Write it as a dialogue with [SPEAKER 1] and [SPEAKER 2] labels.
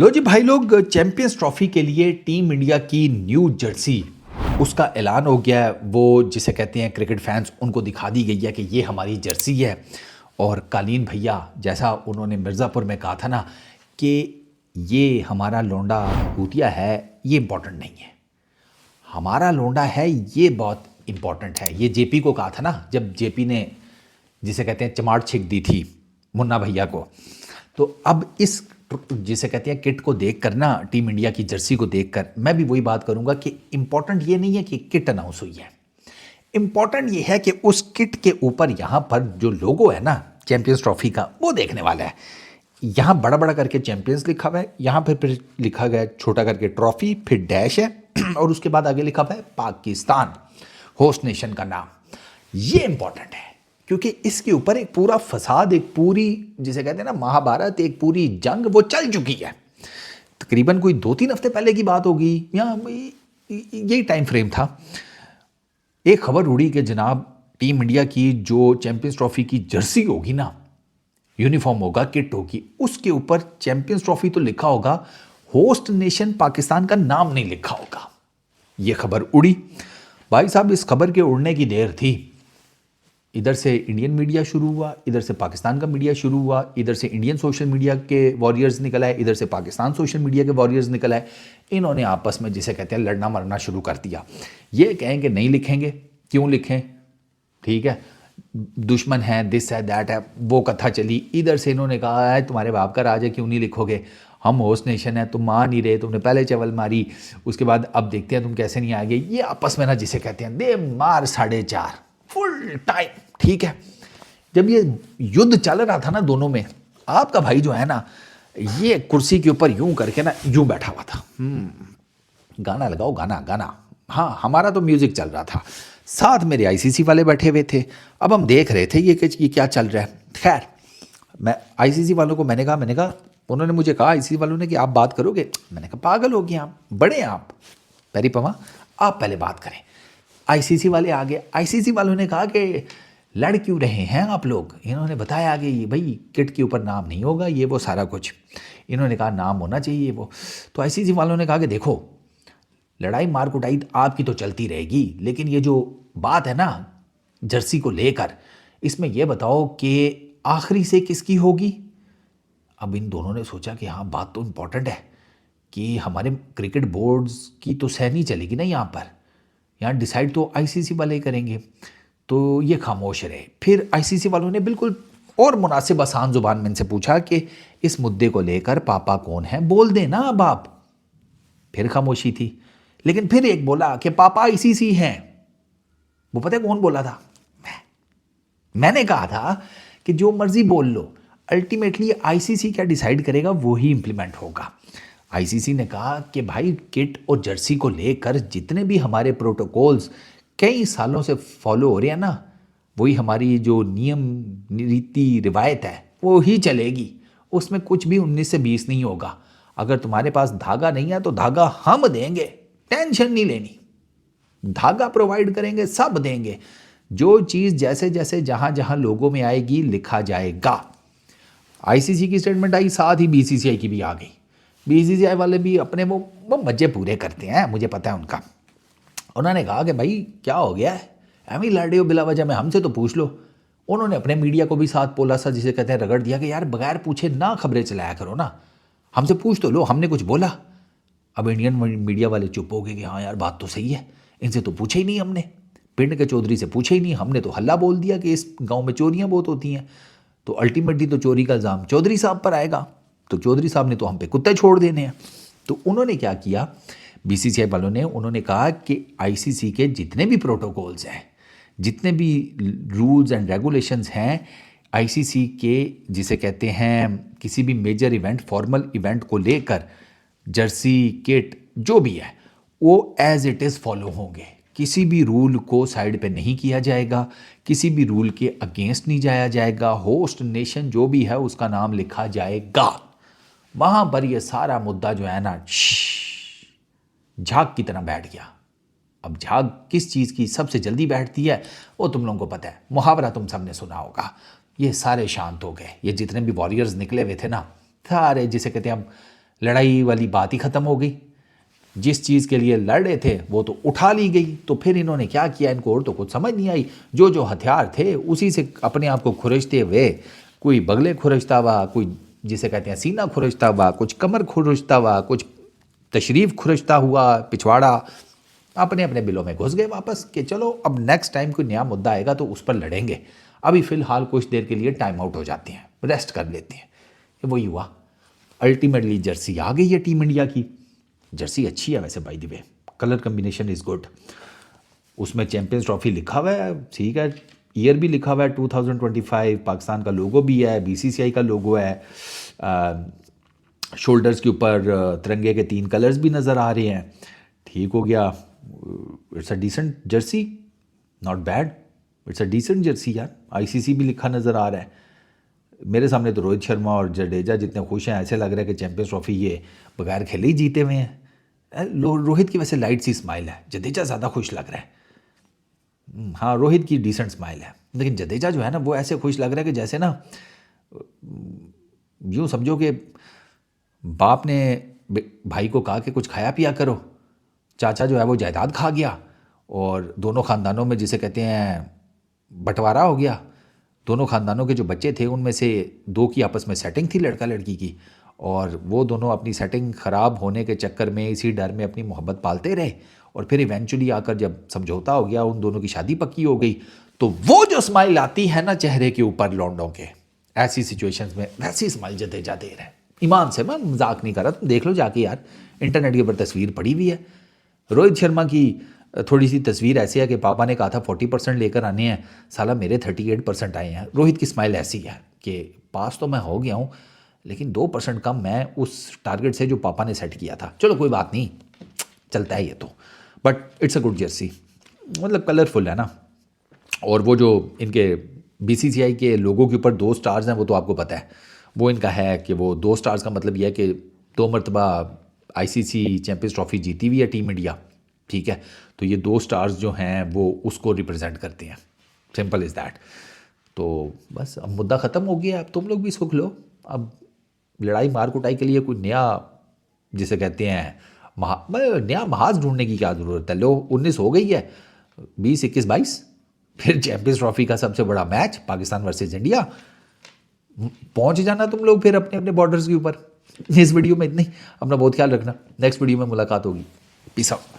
[SPEAKER 1] लो जी भाई लोग, champions trophy के लिए टीम इंडिया की न्यू जर्सी उसका ऐलान हो गया है। वो जिसे कहते हैं क्रिकेट फैंस, उनको दिखा दी गई है कि ये हमारी जर्सी है। और कालीन भैया, जैसा उन्होंने मिर्ज़ापुर में कहा था ना कि ये हमारा लोंडा भूतिया है, ये इम्पोर्टेंट नहीं है। हमारा लोंडा है, ये बहुत इम्पोर्टेंट है। ये जेपी को कहा था ना, जब जेपी ने जिसे कहते हैं चमाड़ छिक दी थी मुन्ना भैया को। तो अब इस जिसे कहते हैं किट को देखकर ना, टीम इंडिया की जर्सी को देखकर मैं भी वही बात करूंगा कि इंपॉर्टेंट ये नहीं है कि किट अनाउंस हुई है। इंपॉर्टेंट ये है कि उस किट के ऊपर यहाँ पर जो लोगो है ना चैंपियंस ट्रॉफी का, वो देखने वाला है। यहाँ बड़ा बड़ा करके चैंपियंस लिखा हुआ है, यहाँ फिर लिखा गया है छोटा करके ट्रॉफी, फिर डैश है और उसके बाद आगे लिखा हुआ है पाकिस्तान, होस्ट नेशन का नाम। ये इंपॉर्टेंट है क्योंकि इसके ऊपर एक पूरा फसाद, एक पूरी जिसे कहते हैं ना महाभारत, एक पूरी जंग वो चल चुकी है। तकरीबन कोई 2-3 हफ्ते पहले की बात होगी, या यही टाइम फ्रेम था। एक खबर उड़ी कि जनाब टीम इंडिया की जो चैंपियंस ट्रॉफी की जर्सी होगी ना, यूनिफॉर्म होगा, किट होगी, उसके ऊपर चैंपियंस ट्रॉफी तो लिखा होगा, होस्ट नेशन पाकिस्तान का नाम नहीं लिखा होगा। यह खबर उड़ी भाई साहब। इस खबर के उड़ने की देर थी, इधर से इंडियन मीडिया शुरू हुआ, इधर से पाकिस्तान का मीडिया शुरू हुआ, इधर से इंडियन सोशल मीडिया के वॉरियर्स निकल आए, इधर से पाकिस्तान सोशल मीडिया के वॉरियर्स निकल आए। इन्होंने आपस में जिसे कहते हैं लड़ना मरना शुरू कर दिया। ये कहेंगे नहीं लिखेंगे, क्यों लिखें, ठीक है, दुश्मन है, दिस है, दैट है, वो कथा चली। इधर से इन्होंने कहा है तुम्हारे बाप का राज है, क्यों नहीं लिखोगे, हम होस्ट नेशन है, तुम मान नहीं रहे, तुमने पहले चवल मारी, उसके बाद अब देखते हैं तुम कैसे नहीं आगे। ये आपस में ना जिसे कहते हैं दे मार 4.5 फुल टाइम, ठीक है। जब ये युद्ध चल रहा था ना दोनों में, आपका भाई जो है ना, ये कुर्सी के ऊपर यूं करके ना यूं बैठा हुआ था। गाना लगाओ, गाना गाना, हाँ हमारा तो म्यूजिक चल रहा था, साथ मेरे आईसीसी वाले बैठे हुए थे। अब हम देख रहे थे ये क्या चल रहा है। खैर, मैं आईसीसी वालों को मैंने कहा, उन्होंने मुझे कहा आईसीसी वालों ने कि आप बात करोगे। मैंने कहा पागल हो गए आप, बड़े हैं आप, पैरी पवा, आप पहले बात करें। आईसीसी वाले आ गए। आईसीसी वालों ने कहा कि लड़ क्यों रहे हैं आप लोग। इन्होंने बताया आगे, ये भाई किट के ऊपर नाम नहीं होगा, ये वो सारा कुछ। इन्होंने कहा नाम होना चाहिए वो। तो आईसीसी वालों ने कहा कि देखो, लड़ाई मार कुटाई आपकी तो चलती रहेगी, लेकिन ये जो बात है ना जर्सी को लेकर, इसमें यह बताओ कि आखिरी से किसकी होगी। अब इन दोनों ने सोचा कि हाँ बात तो इम्पॉर्टेंट है कि हमारे क्रिकेट बोर्ड्स की तो सह नहीं चलेगी ना यहाँ पर, यहाँ डिसाइड तो आईसीसी वाले करेंगे। तो ये खामोश रहे। फिर आईसीसी वालों ने बिल्कुल और मुनासिब आसान जुबान में इनसे पूछा कि इस मुद्दे को लेकर पापा कौन है, बोल देना अब आप। फिर खामोशी थी, लेकिन फिर एक बोला कि पापा आईसीसी हैं। वो पता है कौन बोला था? मैंने कहा था कि जो मर्जी बोल लो, अल्टीमेटली आईसीसी क्या डिसाइड करेगा वो ही इंप्लीमेंट होगा। आईसीसी ने कहा कि भाई किट और जर्सी को लेकर जितने भी हमारे प्रोटोकॉल्स कई सालों से फॉलो हो रहे हैं ना, वही हमारी जो नियम रीति रिवायत है वो ही चलेगी। उसमें कुछ भी 19 से 20 नहीं होगा। अगर तुम्हारे पास धागा नहीं है तो धागा हम देंगे, टेंशन नहीं लेनी, धागा प्रोवाइड करेंगे, सब देंगे। जो चीज़ जैसे जैसे जहाँ जहाँ लोगों में आएगी लिखा जाएगा। आईसीसी की स्टेटमेंट आई, साथ ही बीसीसीआई की भी आ गई। बीसीसीआई वाले भी अपने वो मजे पूरे करते हैं, मुझे पता है उनका। उन्होंने कहा कि भाई क्या हो गया है, एम ही लड़ रहे हो बिला वजह में, हमसे तो पूछ लो। उन्होंने अपने मीडिया को भी साथ पोला सा जिसे कहते हैं रगड़ दिया कि यार बगैर पूछे ना खबरें चलाया करो ना, हमसे पूछ तो लो, हमने कुछ बोला। अब इंडियन मीडिया वाले चुप हो गए कि हाँ यार बात तो सही है, इनसे तो पूछे ही नहीं हमने, पिंड के चौधरी से पूछे ही नहीं, हमने तो हल्ला बोल दिया कि इस गांव में चोरियां बहुत होती हैं, तो अल्टीमेटली तो चोरी का इल्ज़ाम चौधरी साहब पर आएगा, तो चौधरी साहब ने तो हम पे कुत्ते छोड़ देने हैं। तो उन्होंने क्या किया, बीसीसीआई वालों ने, उन्होंने कहा कि आईसीसी के जितने भी प्रोटोकॉल्स हैं, जितने भी रूल्स एंड रेगुलेशंस हैं आईसीसी के, जिसे कहते हैं किसी भी मेजर इवेंट, फॉर्मल इवेंट को लेकर, जर्सी, किट जो भी है, वो एज इट इज़ फॉलो होंगे। किसी भी रूल को साइड पे नहीं किया जाएगा, किसी भी रूल के अगेंस्ट नहीं जाया जाएगा। होस्ट नेशन जो भी है उसका नाम लिखा जाएगा। वहाँ पर ये सारा मुद्दा जो है ना झाग की तरह बैठ गया। अब झाग किस चीज़ की सबसे जल्दी बैठती है वो तुम लोगों को पता है, मुहावरा तुम सबने सुना होगा। ये सारे शांत हो गए, ये जितने भी वॉरियर्स निकले हुए थे ना, सारे जिसे कहते हैं हम लड़ाई वाली बात ही ख़त्म हो गई। जिस चीज़ के लिए लड़ रहे थे वो तो उठा ली गई। तो फिर इन्होंने क्या किया, इनको और तो कुछ समझ नहीं आई। जो जो हथियार थे उसी से अपने आप को खुरचते हुए, कोई बगले खुरचता हुआ, कोई जिसे कहते हैं सीना खुरचता हुआ, कुछ कमर खुरचता हुआ, कुछ तशरीफ़ खुरचता हुआ, पिछवाड़ा, अपने अपने बिलों में घुस गए वापस कि चलो अब नेक्स्ट टाइम कोई नया मुद्दा आएगा तो उस पर लड़ेंगे। अभी फ़िलहाल कुछ देर के लिए टाइम आउट हो जाते हैं, रेस्ट कर लेते हैं। वही हुआ, अल्टीमेटली जर्सी आ गई है टीम इंडिया की। जर्सी अच्छी है वैसे, by the way, colour combination is good. उसमें चैंपियंस ट्रॉफी लिखा हुआ है, ठीक है, ईयर भी लिखा हुआ है 2025, पाकिस्तान का लोगो भी है, बीसीसीआई का लोगो है, शोल्डर्स के ऊपर तिरंगे के 3 कलर्स भी नज़र आ रहे हैं। ठीक हो गया, it's a decent jersey, not bad, it's a decent jersey यार। आईसीसी भी लिखा नज़र आ रहा है। मेरे सामने तो रोहित शर्मा और जडेजा जितने खुश हैं, ऐसे लग रहा है कि चैंपियंस ट्रॉफी ये बगैर खेले ही जीते हुए हैं। रोहित की वैसे लाइट सी स्माइल है, जडेजा ज़्यादा खुश लग रहा है। हाँ, रोहित की डिसेंट स्माइल है, लेकिन जडेजा जो है ना वो ऐसे खुश लग रहा है कि जैसे ना, यूँ समझो कि बाप ने भाई को कहा कि कुछ खाया पिया करो, चाचा जो है वो जायदाद खा गया और दोनों ख़ानदानों में जिसे कहते हैं बंटवारा हो गया। दोनों ख़ानदानों के जो बच्चे थे उनमें से 2 की आपस में सेटिंग थी लड़का लड़की की, और वो दोनों अपनी सेटिंग ख़राब होने के चक्कर में इसी डर में अपनी मोहब्बत पालते रहे, और फिर इवेंचुअली आकर जब समझौता हो गया, उन दोनों की शादी पक्की हो गई, तो वो जो स्माइल आती है ना चेहरे के ऊपर लौंडों के, ऐसी सिचुएशंस में वैसी स्माइल जडेजा दे रहे हैं। ईमान से, मैं मजाक नहीं कर रहा, तुम देख लो जाके यार, इंटरनेट के ऊपर तस्वीर पड़ी हुई है। रोहित शर्मा की थोड़ी सी तस्वीर ऐसी है कि पापा ने कहा था 40% लेकर आने हैं, साला मेरे 38% आए हैं। रोहित की स्माइल ऐसी है कि पास तो मैं हो गया हूँ, लेकिन 2% कम मैं उस टारगेट से जो पापा ने सेट किया था। चलो कोई बात नहीं, चलता है ये तो, but it's a good Jersey, मतलब कलरफुल है ना। और वो जो इनके बीसीसीआई के लोगों के ऊपर 2 स्टार्स हैं, वो तो आपको पता है, वो इनका है कि वो 2 स्टार्स का मतलब यह है कि 2 मरतबा आईसीसी चैंपियंस ट्रॉफी जीती हुई है टीम इंडिया, ठीक है। तो ये 2 स्टार्स जो हैं वो उसको रिप्रेजेंट करते हैं, सिंपल इज़ दैट। तो बस अब मुद्दा ख़त्म हो गया, अब तुम लोग भी सुख लो। अब लड़ाई मार कुटाई के लिए कोई नया जिसे कहते हैं नया महाज ढूंढने की क्या ज़रूरत है। लो 19 हो गई है, 20, 21, 22, फिर चैंपियंस ट्रॉफी का सबसे बड़ा मैच पाकिस्तान वर्सेस इंडिया। पहुंच जाना तुम लोग फिर अपने अपने बॉर्डर्स के ऊपर। इस वीडियो में इतनी, अपना बहुत ख्याल रखना, नेक्स्ट वीडियो में मुलाकात होगी। Peace out.